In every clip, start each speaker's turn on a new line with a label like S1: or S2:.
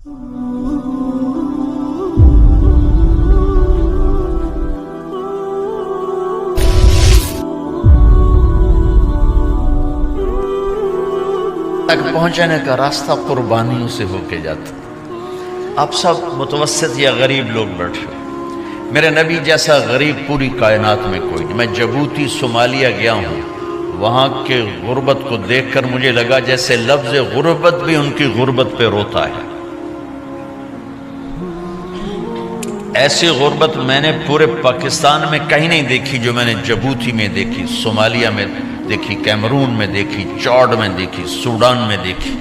S1: تک پہنچنے کا راستہ قربانیوں سے ہو کے جاتا. آپ سب متوسط یا غریب لوگ بیٹھے ہو. میرے نبی جیسا غریب پوری کائنات میں کوئی نہیں. میں جبوتی صومالیہ گیا ہوں، وہاں کے غربت کو دیکھ کر مجھے لگا جیسے لفظ غربت بھی ان کی غربت پہ روتا ہے. ایسی غربت میں نے پورے پاکستان میں کہیں نہیں دیکھی جو میں نے جبوتی میں دیکھی، صومالیہ میں دیکھی، کیمرون میں دیکھی، چاڈ میں دیکھی، سوڈان میں دیکھی.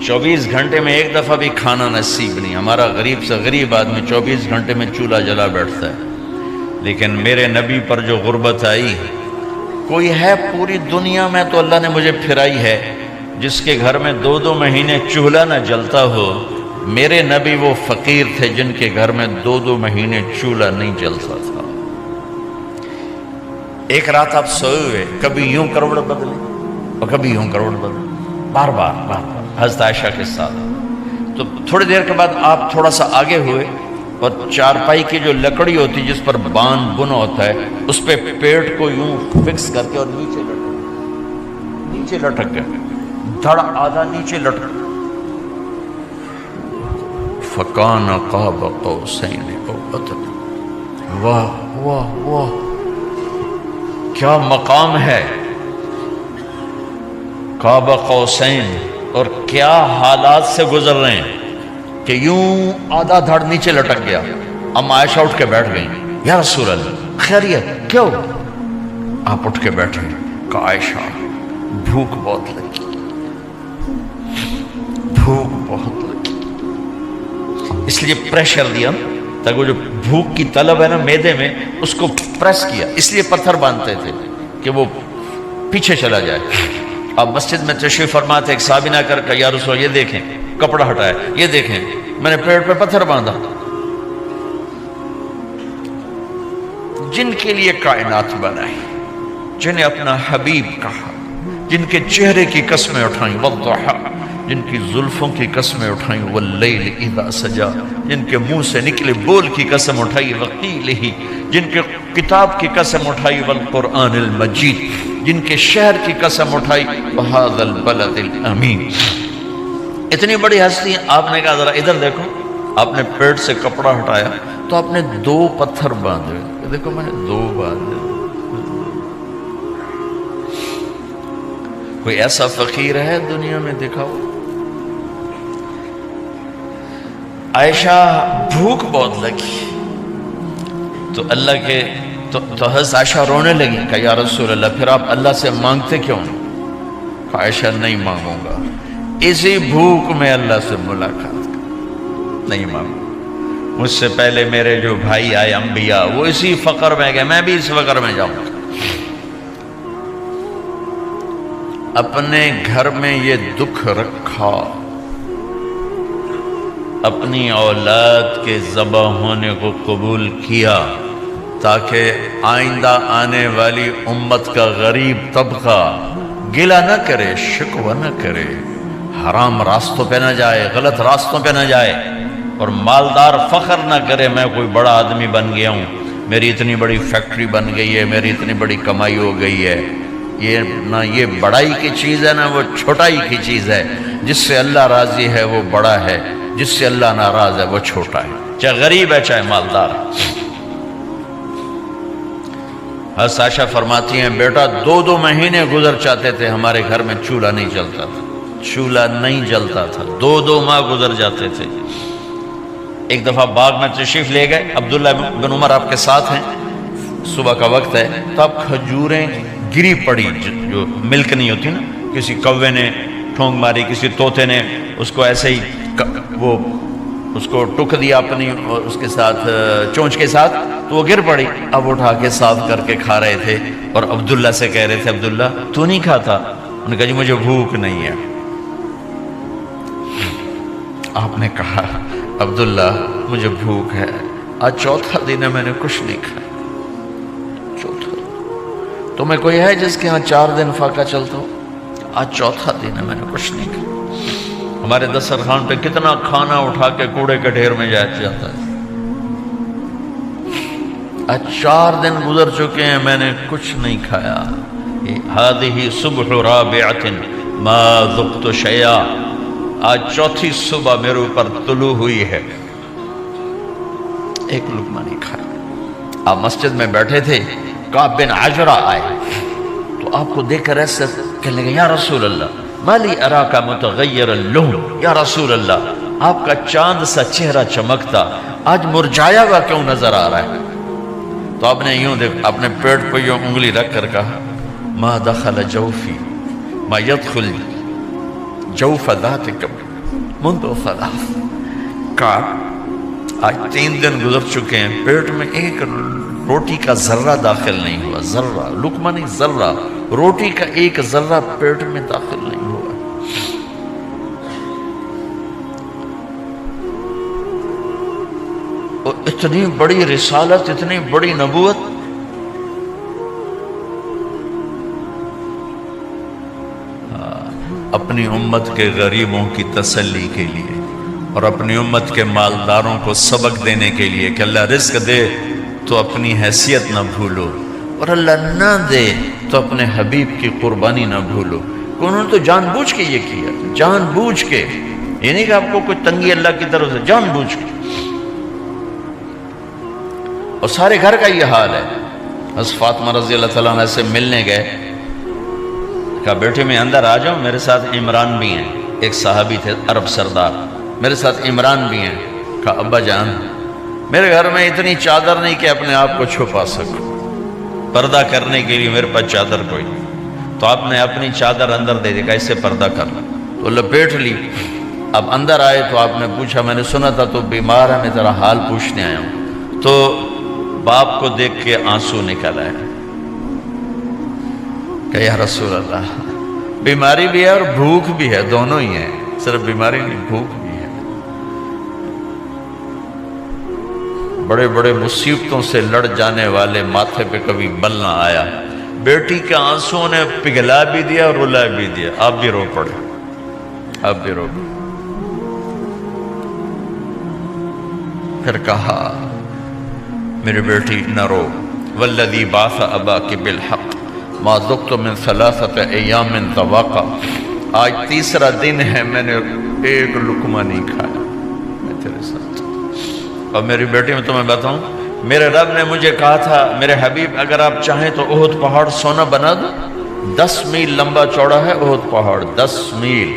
S1: 24 گھنٹے میں ایک دفعہ بھی کھانا نصیب نہیں. ہمارا غریب سے غریب آدمی 24 گھنٹے میں چولہا جلا بیٹھتا ہے. لیکن میرے نبی پر جو غربت آئی، کوئی ہے پوری دنیا میں تو اللہ نے مجھے پھرائی ہے جس کے گھر میں 2 مہینے چولہا نہ جلتا ہو. میرے نبی وہ فقیر تھے جن کے گھر میں 2 مہینے چولہا نہیں جلتا تھا. ایک رات آپ سوئے ہوئے، کبھی یوں کروڑ بدلے اور کبھی یوں کروڑ بدلے، بار بار حضرت عائشہ کے ساتھ. تو تھوڑی دیر کے بعد آپ تھوڑا سا آگے ہوئے اور چارپائی کی جو لکڑی ہوتی جس پر بان بنا ہوتا ہے اس پہ پیٹ کو یوں فکس کر کے اور نیچے لٹک گئے، دھڑ آدھا نیچے لٹک. فَكَانَ قَابَ قَوْسَيْنِ أَوْ أَدْنَىٰ. واہ واہ واہ، کیا مقام ہے. قاب قوسین، اور کیا حالات سے گزر رہے ہیں کہ یوں آدھا دھڑ نیچے لٹک گیا. ام عائشہ اٹھ کے بیٹھ گئیں، یا رسول اللہ خیریت کیوں؟ آپ اٹھ کے بیٹھے. کہا عائشہ بھوک بہت لگی، بھوک بہت لگی. اس لیے پریشر دیا تاکہ وہ جو بھوک کی طلب ہے نا میدے میں اس کو پریس کیا. اس لیے پتھر باندھتے تھے کہ وہ پیچھے چلا جائے. اب مسجد میں تشریف فرما تھے، ایک صحابی نہ کر کہ یا رسول اللہ یہ دیکھیں کپڑا ہٹایا، یہ دیکھیں میں نے پیٹ پہ پتھر باندھا. جن کے لیے کائنات بنائی، جنہیں اپنا حبیب کہا، جن کے چہرے کی قسمیں اٹھائیں والضحیٰ، جن کی زلفوں کی قسمیں اٹھائیں واللیل اذا سجا، جن کے منہ سے نکلے بول کی قسم اٹھائی وقیلہ، جن کے کتاب کی قسم اٹھائی والقرآن المجید، جن کے شہر کی قسم اٹھائی وہذا البلد الامین. اتنی بڑی ہستی. آپ نے کہا ذرا ادھر دیکھو. آپ نے پیٹ سے کپڑا ہٹایا تو آپ نے 2 پتھر باندھے. دیکھو میں نے 2 باندھے. کوئی ایسا فقیر ہے دنیا میں دکھاؤ. عائشہ بھوک بہت لگی تو اللہ کے تو حضرت عائشہ رونے لگی. کہا یا رسول اللہ پھر آپ اللہ سے مانگتے کیوں؟ کہا عائشہ نہیں مانگوں گا، اسی بھوک میں اللہ سے ملاقات کر نہیں مانگوں. مجھ سے پہلے میرے جو بھائی آئے انبیاء وہ اسی فقر میں گئے، میں بھی اس فقر میں جاؤں گا. اپنے گھر میں یہ دکھ رکھا، اپنی اولاد کے ذبح ہونے کو قبول کیا تاکہ آئندہ آنے والی امت کا غریب طبقہ گلہ نہ کرے، شکوہ نہ کرے، حرام راستوں پہ نہ جائے، غلط راستوں پہ نہ جائے، اور مالدار فخر نہ کرے میں کوئی بڑا آدمی بن گیا ہوں، میری اتنی بڑی فیکٹری بن گئی ہے، میری اتنی بڑی کمائی ہو گئی ہے. یہ نہ یہ بڑائی کی چیز ہے نہ وہ چھوٹائی کی چیز ہے. جس سے اللہ راضی ہے وہ بڑا ہے، جس سے اللہ ناراض ہے وہ چھوٹا ہے، چاہے غریب ہے چاہے مالدار. حضرت عائشہ فرماتی ہیں بیٹا 2 مہینے گزر جاتے تھے ہمارے گھر میں چولہا نہیں جلتا تھا، چولہا نہیں جلتا تھا، 2 ماہ گزر جاتے تھے. ایک دفعہ باغ میں تشریف لے گئے، عبداللہ بن عمر آپ کے ساتھ ہیں، صبح کا وقت ہے تو اب کھجوریں گری پڑی جو ملک نہیں ہوتی نا، کسی کوے نے ٹھونگ ماری، کسی طوطے نے اس کو ایسے ہی وہ اس کو ٹک دیا اپنی اور اس کے ساتھ چونچ کے ساتھ تو وہ گر پڑی. اب اٹھا کے صاف کر کے کھا رہے تھے اور عبداللہ سے کہہ رہے تھے عبداللہ تو نہیں کھاتا؟ انہوں نے کہا جی مجھے بھوک نہیں ہے. آپ نے کہا عبداللہ مجھے بھوک ہے، آج 4تھا دن ہے میں نے کچھ نہیں کھایا. 4تھا تمہیں کوئی ہے جس کے ہاں 4 دن فاقہ چلتا ہو؟ آج 4تھا دن ہے میں نے کچھ نہیں کھایا. ہمارے دسترخوان پہ کتنا کھانا اٹھا کے کوڑے کے ڈھیر میں جاتا ہے. آج 4 دن گزر چکے ہیں میں نے کچھ نہیں کھایا. هذه صبح رابعة ما ذقت شيئا. آج 4تھی صبح میرے اوپر طلوع ہوئی ہے, ایک لقمہ نہیں کھایا. آپ مسجد میں بیٹھے تھے, کعب بن عجرہ آئے تو آپ کو دیکھ کر ایسے کہنے لگے یا رسول اللہ مالی اراکا متغیر اللون. یا رسول اللہ آپ کا چاند سا چہرہ چمکتا آج مرجھایا ہوا کیوں نظر آ رہا ہے؟ تو آپ نے یوں دیکھ اپنے پیٹ پہ یوں انگلی رکھ کر کہا ما دخل جوفی ما يدخل جوف ذاتک منذ 3. کعب آج 3 دن گزر چکے ہیں, پیٹ میں ایک روٹی کا ذرہ داخل نہیں ہوا. ذرہ, لقمہ نہیں, ذرہ, روٹی کا ایک ذرہ پیٹ میں داخل نہیں ہوا. اور اتنی بڑی رسالت, اتنی بڑی نبوت. اپنی امت کے غریبوں کی تسلی کے لیے اور اپنی امت کے مالداروں کو سبق دینے کے لیے کہ اللہ رزق دے تو اپنی حیثیت نہ بھولو, اور اللہ نہ دے تو اپنے حبیب کی قربانی نہ بھولو. انہوں نے تو جان بوجھ کے یہ کیا, جان بوجھ کے. یہ نہیں کہ آپ کو کوئی تنگی اللہ کی طرف سے, جان بوجھ کے. اور سارے گھر کا یہ حال ہے. حضرت فاطمہ رضی اللہ تعالیٰ عنہ سے ملنے گئے, کہا بیٹے میں اندر آ جاؤں, میرے ساتھ عمران بھی ہیں, ایک صحابی تھے عرب سردار, میرے ساتھ عمران بھی ہیں. کہا ابا جان میرے گھر میں اتنی چادر نہیں کہ اپنے آپ کو چھپا سکوں, پردہ کرنے کے لیے میرے پاس چادر کوئی نہیں. تو آپ نے اپنی چادر اندر دے دی, کہا اس سے پردہ کرنا. تو لپیٹ لی. اب اندر آئے تو آپ نے پوچھا میں نے سنا تھا تو بیمار ہے, میں تیرا حال پوچھنے آیا ہوں. تو باپ کو دیکھ کے آنسو نکل آئے کہ یا رسول اللہ بیماری بھی ہے اور بھوک بھی ہے, دونوں ہی ہیں, صرف بیماری نہیں بھوک بھی ہے. بڑے بڑے مصیبتوں سے لڑ جانے والے ماتھے پہ کبھی بل نہ آیا. بیٹی کے آنسوں نے پگھلا بھی دیا اور رلا بھی دیا. آپ بھی رو پڑے, آپ بھی رو پڑے. پھر کہا میری بیٹی نہ رو, والذی بعث اباک بالحق ما ذقت من 3 ایام طواقا. آج 3 دن ہے میں نے ایک لقمہ نہیں کھایا, میں تیرے ساتھ. اور میری بیٹی میں تمہیں بتاؤں, میرے رب نے مجھے کہا تھا میرے حبیب اگر آپ چاہیں تو احد پہاڑ سونا بنا دو. 10 میل لمبا چوڑا ہے احد پہاڑ, 10 میل.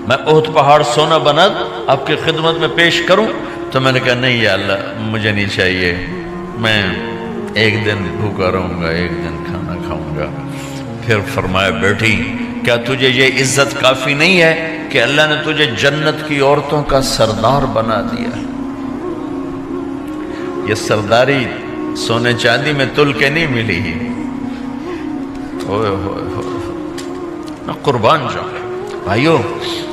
S1: میں احد پہاڑ سونا بنا دوں, آپ کی خدمت میں پیش کروں. تو میں نے کہا نہیں یا اللہ مجھے نہیں چاہیے, میں ایک دن بھوکا رہوں گا, ایک دن کھانا کھاؤں گا. پھر فرمایا بیٹی کیا تجھے یہ عزت کافی نہیں ہے کہ اللہ نے تجھے جنت کی عورتوں کا سردار بنا دیا. یہ سرداری سونے چاندی میں تل کے نہیں ملی ہی. میں قربان جاؤں. بھائیو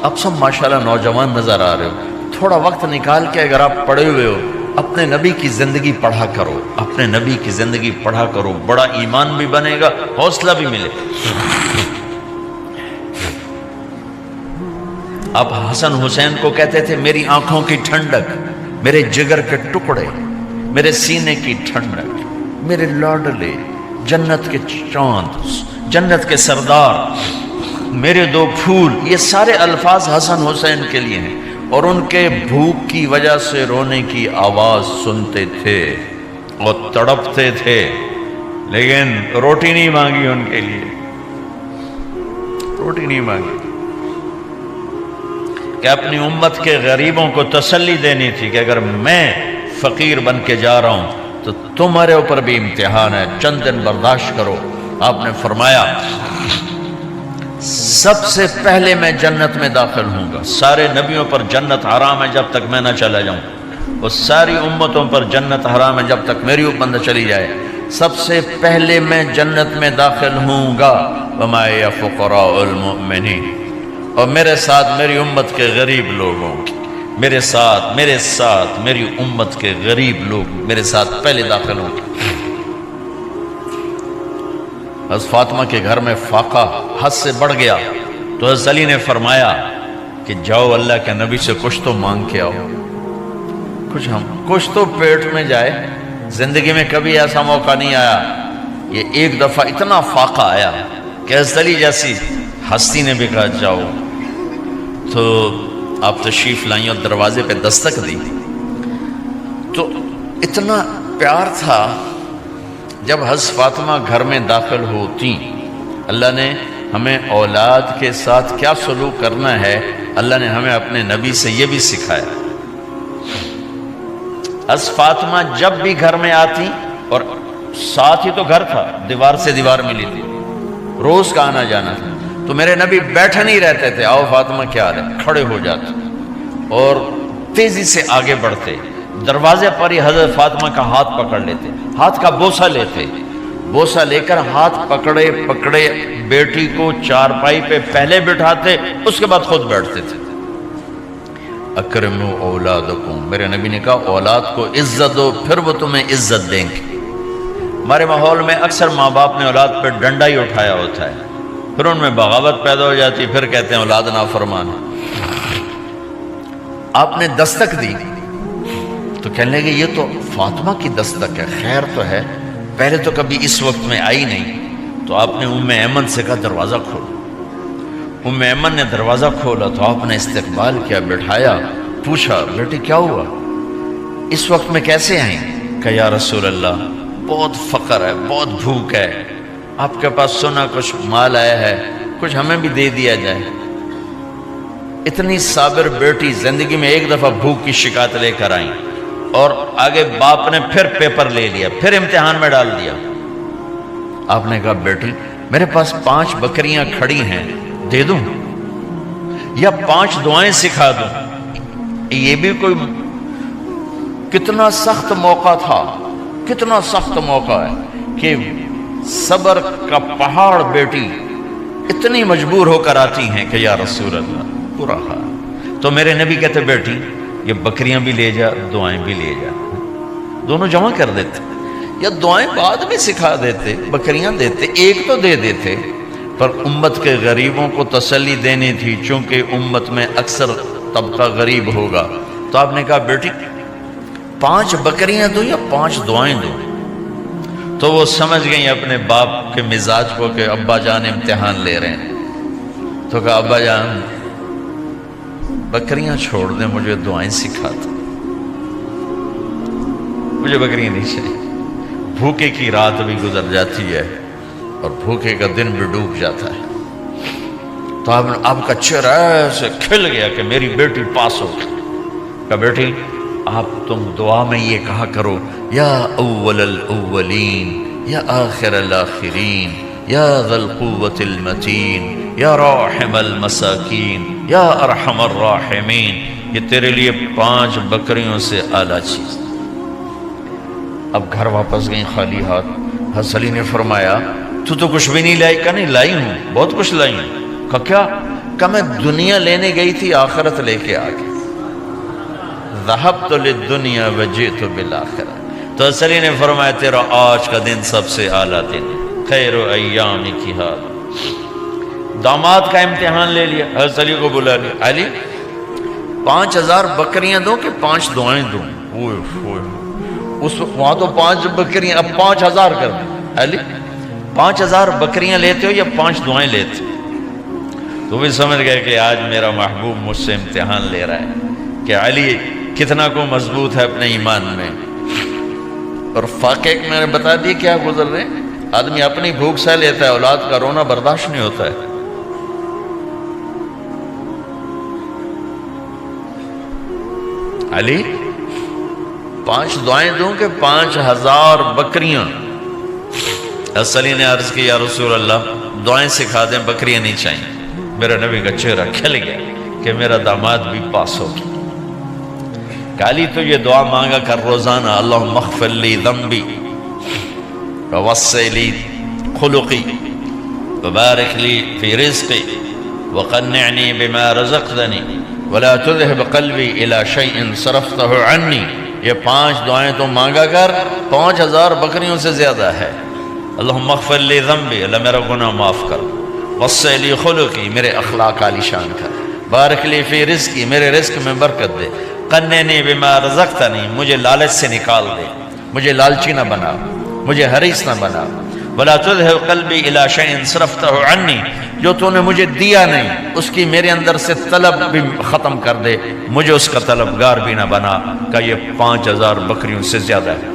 S1: اب سب ماشاءاللہ نوجوان نظر آ رہے ہو, تھوڑا وقت نکال کے اگر آپ پڑھے ہوئے ہو اپنے نبی کی زندگی پڑھا کرو, اپنے نبی کی زندگی پڑھا کرو, بڑا ایمان بھی بنے گا, حوصلہ بھی ملے. آپ حسن حسین کو کہتے تھے میری آنکھوں کی ٹھنڈک, میرے جگر کے ٹکڑے, میرے سینے کی ٹھنڈک, میرے لاڈلے, جنت کے چاند, جنت کے سردار, میرے 2 پھول. یہ سارے الفاظ حسن حسین کے لیے ہیں. اور ان کے بھوک کی وجہ سے رونے کی آواز سنتے تھے اور تڑپتے تھے, لیکن روٹی نہیں مانگی ان کے لیے, روٹی نہیں مانگی. کہ اپنی امت کے غریبوں کو تسلی دینی تھی کہ اگر میں فقیر بن کے جا رہا ہوں تو تمہارے اوپر بھی امتحان ہے, چند دن برداشت کرو. آپ نے فرمایا سب سے پہلے میں جنت میں داخل ہوں گا. سارے نبیوں پر جنت حرام ہے جب تک میں نہ چلا جاؤں, اور ساری امتوں پر جنت حرام ہے جب تک میری امت نہ چلی جائے. سب سے پہلے میں جنت میں داخل ہوں گا. وما یا فقراء المؤمنین, اور میرے ساتھ میری امت کے غریب لوگوں, میرے ساتھ میری امت کے غریب لوگ میرے ساتھ پہلے داخل ہوں گے. حضرت فاطمہ کے گھر میں فاقہ حد سے بڑھ گیا تو حضرت علی نے فرمایا کہ جاؤ اللہ کے نبی سے کچھ تو مانگ کے آؤ، کچھ تو پیٹ میں جائے۔ زندگی میں کبھی ایسا موقع نہیں آیا، یہ ایک دفعہ اتنا فاقہ آیا کہ حضرت علی جیسی ہستی نے بھی کہا جاؤ۔ تو آپ تشریف لائیں اور دروازے پہ دستک دی تو اتنا پیار تھا۔ جب حضرت فاطمہ گھر میں داخل ہوتی، اللہ نے ہمیں اولاد کے ساتھ کیا سلوک کرنا ہے، اللہ نے ہمیں اپنے نبی سے یہ بھی سکھایا۔ حضرت فاطمہ جب بھی گھر میں آتی، اور ساتھ ہی تو گھر تھا، دیوار سے دیوار ملی تھی، روز کا آنا جانا تھا، تو میرے نبی بیٹھے نہیں رہتے تھے، آؤ فاطمہ کیا حال ہے، کھڑے ہو جاتے اور تیزی سے آگے بڑھتے، دروازے پر ہی حضرت فاطمہ کا ہاتھ پکڑ لیتے، ہاتھ کا بوسہ لیتے، بوسہ لے کر ہاتھ پکڑے پکڑے بیٹی کو چارپائی پہ پہلے بٹھاتے، اس کے بعد خود بیٹھتے تھے۔ اکرموا اولادکم، میرے نبی نے کہا اولاد کو عزت دو، پھر وہ تمہیں عزت دیں گے۔ ہمارے ماحول میں اکثر ماں باپ نے اولاد پہ ڈنڈا ہی اٹھایا ہوتا ہے، پھر ان میں بغاوت پیدا ہو جاتی، پھر کہتے ہیں اولاد نافرمان۔ آپ نے دستک دی تو کہنے لگے یہ تو فاطمہ کی دستک ہے، خیر تو ہے، پہلے تو کبھی اس وقت میں آئی نہیں۔ تو آپ نے ام ایمن سے کہا دروازہ کھولو۔ ام ایمن نے دروازہ کھولا تو آپ نے استقبال کیا، بٹھایا، پوچھا بیٹی کیا ہوا، اس وقت میں کیسے آئیں؟ کہ یا رسول اللہ بہت فقر ہے، بہت بھوک ہے، آپ کے پاس سنا کچھ مال آیا ہے، کچھ ہمیں بھی دے دیا جائے۔ اتنی صابر بیٹی زندگی میں ایک دفعہ بھوک کی شکایت لے کر آئیں، اور آگے باپ نے پھر پیپر لے لیا، پھر امتحان میں ڈال دیا۔ آپ نے کہا بیٹی میرے پاس 5 بکریاں کھڑی ہیں، دے دوں یا 5 دعائیں سکھا دوں؟ یہ بھی کوئی کتنا سخت موقع تھا، کتنا سخت موقع ہے کہ صبر کا پہاڑ بیٹی اتنی مجبور ہو کر آتی ہیں کہ یا رسول اللہ برا حال۔ تو میرے نبی کہتے بیٹی یہ بکریاں بھی لے جا، دعائیں بھی لے جا، دونوں جمع کر دیتے، یا دعائیں بعد میں سکھا دیتے، بکریاں دیتے، ایک تو دے دیتے، پر امت کے غریبوں کو تسلی دینی تھی، چونکہ امت میں اکثر طبقہ غریب ہوگا۔ تو آپ نے کہا بیٹی 5 بکریاں دوں یا 5 دعائیں دوں؟ تو وہ سمجھ گئیں اپنے باپ کے مزاج کو کہ ابا جان امتحان لے رہے ہیں، تو کہا ابا جان بکریاں چھوڑ دیں، مجھے دعائیں سکھا دیں، مجھے بکریاں نہیں چاہیے۔ بھوکے کی رات بھی گزر جاتی ہے اور بھوکے کا دن بھی ڈوب جاتا ہے۔ تو آپ کا چہرہ ایسے کھل گیا کہ میری بیٹی پاس ہو گئی۔ کہا بیٹی آپ تم دعا میں یہ کہا کرو یا اول الاولین یا آخر الاخرین یا ذا القوة المتین یا راحم المساکین یا ارحم الراحمین، یہ تیرے لیے 5 بکریوں سے اعلیٰ چیز۔ اب گھر واپس گئیں خالی ہاتھ۔ حضرت علی نے فرمایا تو کچھ بھی نہیں لائی؟ کہا نہیں لائی ہوں، بہت کچھ لائی ہوں۔ کہا کیا؟ کہا میں دنیا لینے گئی تھی، آخرت لے کے آ گئی۔ ذہبت للدنیا وجئت بالآخرہ۔ تو حضرت علی نے فرمایا تیرا آج کا دن سب سے اعلیٰ دن، خیر ایامک ھذا۔ داماد کا امتحان لے لیا، حضرت علی کو بلا لیا، علی 5000 بکریاں دوں کہ 5 دعائیں دوں؟ اس وہاں تو 5 بکریاں، اب 5000 کر دیں۔ علی 5000 بکریاں لیتے ہو یا 5 دعائیں لیتے ہو؟ تو بھی سمجھ گئے کہ آج میرا محبوب مجھ سے امتحان لے رہا ہے کہ علی کتنا کو مضبوط ہے اپنے ایمان میں۔ اور فاقے میں نے بتا دی کیا گزر رہے ہیں۔ آدمی اپنی بھوک سہ لیتا ہے، اولاد کا رونا برداشت نہیں ہوتا ہے۔ علی 5 دعائیں دوں کہ 5000 بکریاں؟ حضرت علی نے عرض کی یا رسول اللہ دعائیں سکھا دیں، بکریاں نہیں چاہیے۔ میرا نبی کا چہرہ کھل گیا کہ میرا داماد بھی پاس ہو گیا۔ علی تو یہ دعا مانگا کر روزانہ، اللہم اغفر لی ذنبی ووسع لی خلقی وبارک لی فی رزقی وقنعنی بما رزقتنی ولا تذهب قلبی الی شیء صرفتہ عنی۔ یہ 5 دعائیں تو مانگا کر، 5000 بکریوں سے زیادہ ہے۔ اللہم اغفر لی ذنبی، اللہ میرا گناہ معاف کر، وسع لی خلقی، میرے اخلاق عالی شان کر، بارک لی فی رزقی، میرے رزق میں برکت دے، قننی بما رزقتنی، مجھے لالچ سے نکال دے، مجھے لالچی نہ بنا، مجھے حریص نہ بنا، ولا تذهب قلبی الی شیء صرفته عنی، جو تو نے مجھے دیا نہیں اس کی میرے اندر سے طلب بھی ختم کر دے، مجھے اس کا طلبگار بھی نہ بنا۔ کہ یہ 5000 بکریوں سے زیادہ ہے۔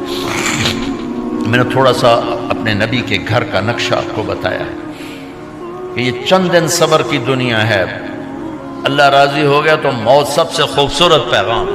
S1: میں نے تھوڑا سا اپنے نبی کے گھر کا نقشہ آپ کو بتایا ہے کہ یہ چند دن صبر کی دنیا ہے، اللہ راضی ہو گیا تو موت سب سے خوبصورت پیغام۔